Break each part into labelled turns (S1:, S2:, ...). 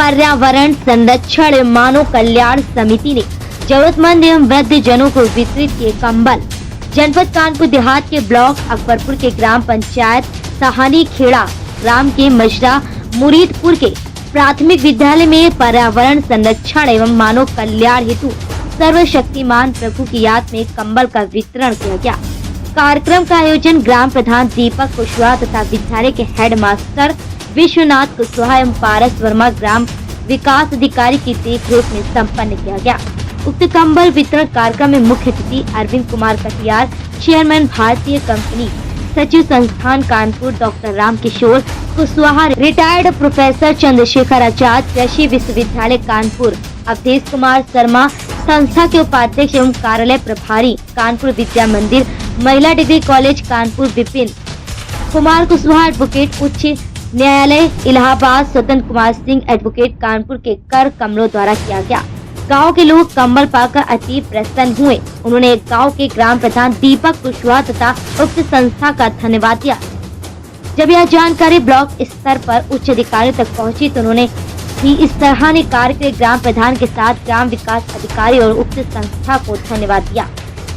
S1: पर्यावरण संरक्षण एवं मानव कल्याण समिति ने जरूरतमंद एवं वृद्ध जनों को वितरित किए कंबल। जनपद कानपुर देहात के ब्लॉक अकबरपुर के ग्राम पंचायत सहानी खेड़ा, ग्राम के मजरा मुरीदपुर के प्राथमिक विद्यालय में पर्यावरण संरक्षण एवं मानव कल्याण हेतु सर्वशक्तिमान प्रभु की याद में कंबल का वितरण किया गया। कार्यक्रम का आयोजन ग्राम प्रधान दीपक कुशवाहा तथा विद्यालय के हेड मास्टर विश्वनाथ कुशवाहा एवं पारस वर्मा ग्राम विकास अधिकारी की देखरेख में संपन्न किया गया। उक्त कंबल वितरण कार्यक्रम में मुख्य अतिथि अरविंद कुमार कटियार, चेयरमैन भारतीय कंपनी, सचिव संस्थान Kanpur doctor Ram Kishore Kushwaha, retired professor Chandrashekhar आचार्य, कृषि विश्वविद्यालय कानपुर अवधेश कुमार शर्मा, संस्था के उपाध्यक्ष एवं कार्यालय प्रभारी कानपुर विद्या मंदिर, महिला degree college Kanpur Vipin Kumar Kushwaha, advocate उच्च न्यायालय इलाहाबाद स्वतंत्र कुमार सिंह, एडवोकेट कानपुर के कर कमलों द्वारा किया गया। गांव के लोग कंबल पाकर अति प्रसन्न हुए। उन्होंने गांव के ग्राम प्रधान दीपक कुशवाहा तथा उक्त संस्था का धन्यवाद दिया। जब यह जानकारी ब्लॉक स्तर पर उच्च अधिकारियों तक पहुंची तो उन्होंने भी इस सराहनीय कार्य के ग्राम प्रधान के साथ ग्राम विकास अधिकारी और उक्त संस्था को धन्यवाद दिया।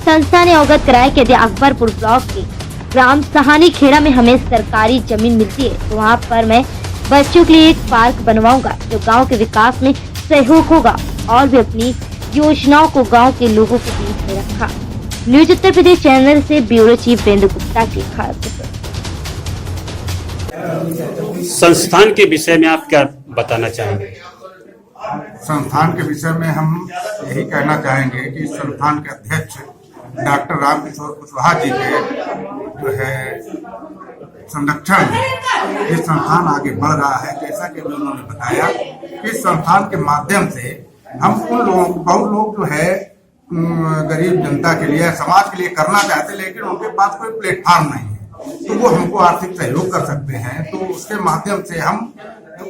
S1: संस्था ने अवगत कराया कि यदि अकबरपुर ब्लॉक के ग्राम सहानी खेड़ा में हमें सरकारी जमीन मिलती है तो वहाँ पर मैं बच्चों के लिए एक पार्क बनवाऊंगा जो गाँव के विकास में सहयोग होगा और भी अपनी योजनाओं को गांव के लोगों के बीच में रखा। न्यूज उत्तर प्रदेश चैनल से ब्यूरो चीफ वीरेंद्र गुप्ता की खास रिपोर्ट।
S2: संस्थान के विषय में आप क्या बताना चाहेंगे?
S3: संस्थान के विषय में हम यही कहना चाहेंगे कि संस्थान के अध्यक्ष डॉक्टर राम किशोर कुशवाहा जी के जो है संरक्षण में ये संस्थान आगे बढ़ रहा है। जैसा कि उन्होंने बताया कि संस्थान के माध्यम से हम उन लोगों को, बहुत लोग जो है गरीब जनता के लिए, समाज के लिए करना चाहते लेकिन उनके पास कोई प्लेटफॉर्म नहीं है, तो वो हमको आर्थिक सहयोग कर सकते हैं। तो उसके माध्यम से हम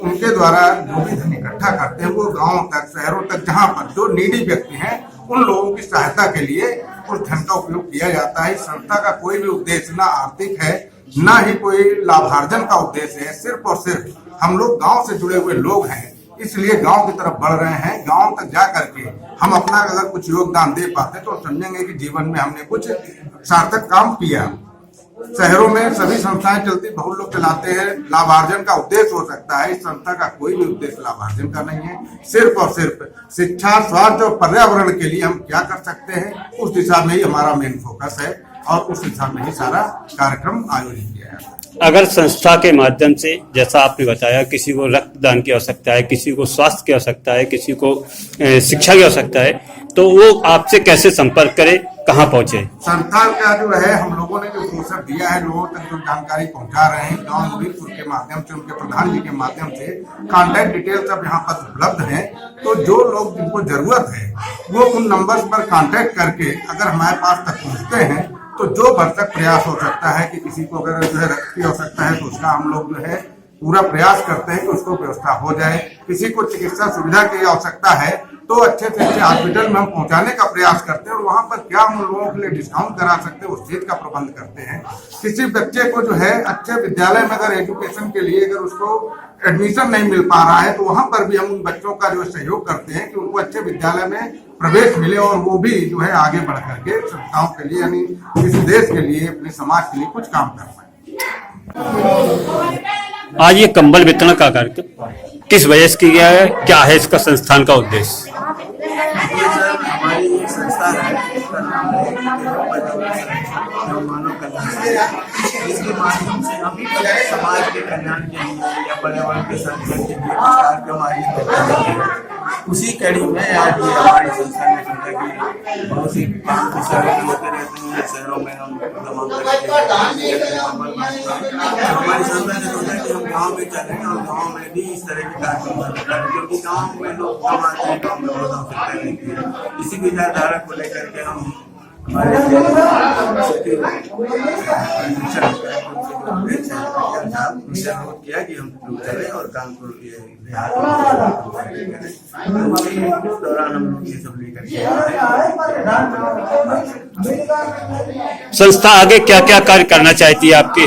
S3: उनके द्वारा जो भी धन इकट्ठा करते हैं वो गाँव तक, शहरों तक, जहाँ पर जो नीडी व्यक्ति हैं उन लोगों की सहायता के लिए उस धन का उपयोग किया जाता है। संस्था का कोई भी उद्देश्य ना आर्थिक है, ना ही कोई लाभार्जन का उद्देश्य है। सिर्फ और सिर्फ हम लोग गांव से जुड़े हुए लोग हैं, इसलिए गांव की तरफ बढ़ रहे हैं। गांव तक जा करके हम अपना अगर कुछ योगदान दे पाते तो समझेंगे कि जीवन में हमने कुछ सार्थक काम किया। शहरों में सभी संस्थाएं चलती, बहुत लोग चलाते हैं, लाभार्जन का उद्देश्य हो सकता है। इस संस्था का कोई भी उद्देश्य लाभार्जन का नहीं है। सिर्फ और सिर्फ शिक्षा, स्वास्थ्य और पर्यावरण के लिए हम क्या कर सकते हैं उस दिशा में ही हमारा मेन फोकस है और उस दिशा में ही सारा कार्यक्रम आयोजित किया है।
S2: अगर संस्था के माध्यम से, जैसा आपने बताया, किसी को रक्तदान की आवश्यकता है, किसी को स्वास्थ्य की आवश्यकता है, किसी को शिक्षा की आवश्यकता है, तो वो आपसे कैसे संपर्क करे, कहाँ पहुँचे?
S3: संस्था का जो है हम लोगों ने जो फुर्सत दिया है, लोगों तक जो जानकारी पहुंचा रहे हैं, गांव मुरीदपुर के माध्यम से, उनके प्रधान जी के माध्यम से कॉन्टैक्ट डिटेल सब यहाँ पर उपलब्ध है। तो जो लोग जिनको जरूरत है वो उन नंबर्स पर कॉन्टैक्ट करके अगर हमारे पास तक पहुँचते हैं तो जो भरसक प्रयास हो सकता है कि किसी को अगर जो है रक्त की आवश्यकता है तो उसका हम लोग जो है पूरा प्रयास करते हैं कि उसको व्यवस्था हो जाए। किसी को चिकित्सा सुविधा की आवश्यकता है तो अच्छे से अच्छे हॉस्पिटल में हम पहुंचाने का प्रयास करते हैं और वहां पर क्या हम लोगों के लिए डिस्काउंट करा सकते हैं उस चीज का प्रबंध करते हैं। किसी बच्चे को जो है अच्छे विद्यालय में अगर एजुकेशन के लिए अगर उसको एडमिशन नहीं मिल पा रहा है तो वहां पर भी हम उन बच्चों का जो सहयोग करते हैं कि उनको अच्छे विद्यालय में प्रवेश मिले और वो भी जो है आगे बढ़ करके संस्थाओं के लिए, यानी इस देश के लिए, अपने समाज के लिए कुछ काम कर पाए।
S2: आज ये कंबल वितरण का कार्यक्रम किस वजह से किया है, क्या है इसका संस्थान का उद्देश्य?
S4: हमारी एक संस्था है जिसका नाम है मानव कल्याण, जिसके माध्यम से हम समाज के कल्याण के लिए या पर्यावरण के संरक्षण के लिए कार्यक्रम आयोजित करते हैं। उसी कड़ी में आज ये हमारी संस्था ने सोचा कि बहुत सी काम की सहयोग लेते रहते हैं, शहरों में हम तमाम हमारी संस्था ने सोचा कि हम गाँव में चलें और गाँव में भी इस तरह के कार्यक्रम करें, क्योंकि गाँव में लोग कम आते हैं, गाँव में बहुत आवश्यकता नहीं है। इसी विचारधारा को लेकर के हम हमारे अनुरोध किया कि हम चले और कानपुर के दौरान हम ये सब लेकर
S2: संस्था आगे क्या क्या कार्य करना चाहती है? आपकी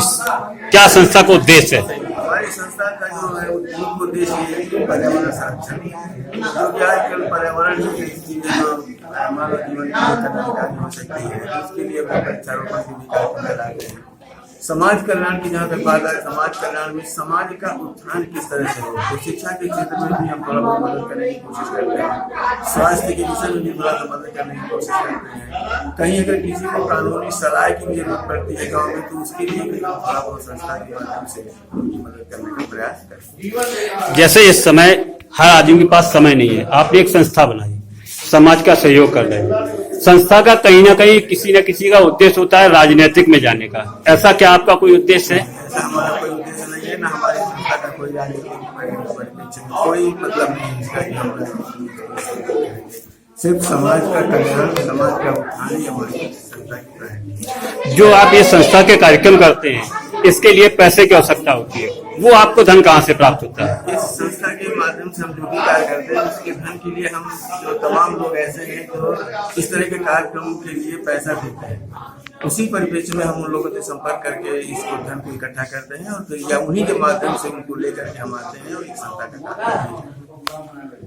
S2: क्या संस्था को उद्देश्य है?
S4: हमारी संस्था का जो है मुख्य उद्देश्य ये है कि पर्यावरण संरक्षण, जो कि आजकल पर्यावरण ही एक चीज है जो मानव जीवन के लिए कल्याणकारी हो सकती है। उसके लिए वृक्षारोपण की भी कार्यक्रम चलाते हैं। समाज कल्याण की जहाँ तक बात है, समाज कल्याण में समाज का उत्थान किस तरह से हो, तो शिक्षा के क्षेत्र में भी हम थोड़ा बहुत मदद करने की कोशिश करते हैं। स्वास्थ्य के विषय में भी थोड़ा सा मदद करने की कोशिश करते हैं। कहीं अगर किसी को कानूनी सलाह की भी जरूरत पड़ती है गाँव में, तो उसके लिए भी हम थोड़ा बहुत संस्था के माध्यम से उनकी मदद करने का प्रयास करते हैं।
S2: जैसे इस समय हर आदमी के पास समय नहीं है, आपने एक संस्था बनाई, समाज का सहयोग कर रहे हैं। संस्था का कहीं ना कहीं किसी न किसी का उद्देश्य होता है राजनीतिक में जाने का, ऐसा क्या आपका कोई उद्देश्य है?
S4: ऐसा हमारा कोई उद्देश्य नहीं है, ना हमारी संस्था का कोई राजनीतिक कोई मतलब नहीं है इसका कि हम सिर्फ समाज का कल्याण, समाज का उत्थान ही हमारी संस्था की प्रायोरिटी है।
S2: जो आप ये संस्था के कार्यक्रम करते हैं, इसके लिए पैसे की आवश्यकता होती है, वो आपको धन कहाँ से प्राप्त होता है?
S4: इस संस्था के माध्यम से हम जो भी कार्य करते हैं, उसके धन के लिए हम जो तमाम लोग ऐसे हैं जो इस तरह के कार्यक्रमों के लिए पैसा देते हैं, उसी परिप्रेक्ष्य में हम उन लोगों से संपर्क करके इसको धन को इकट्ठा करते हैं और फिर या उन्हीं के माध्यम से उनको लेकर के हम आते हैं और इस संस्था का कार्य करते हैं।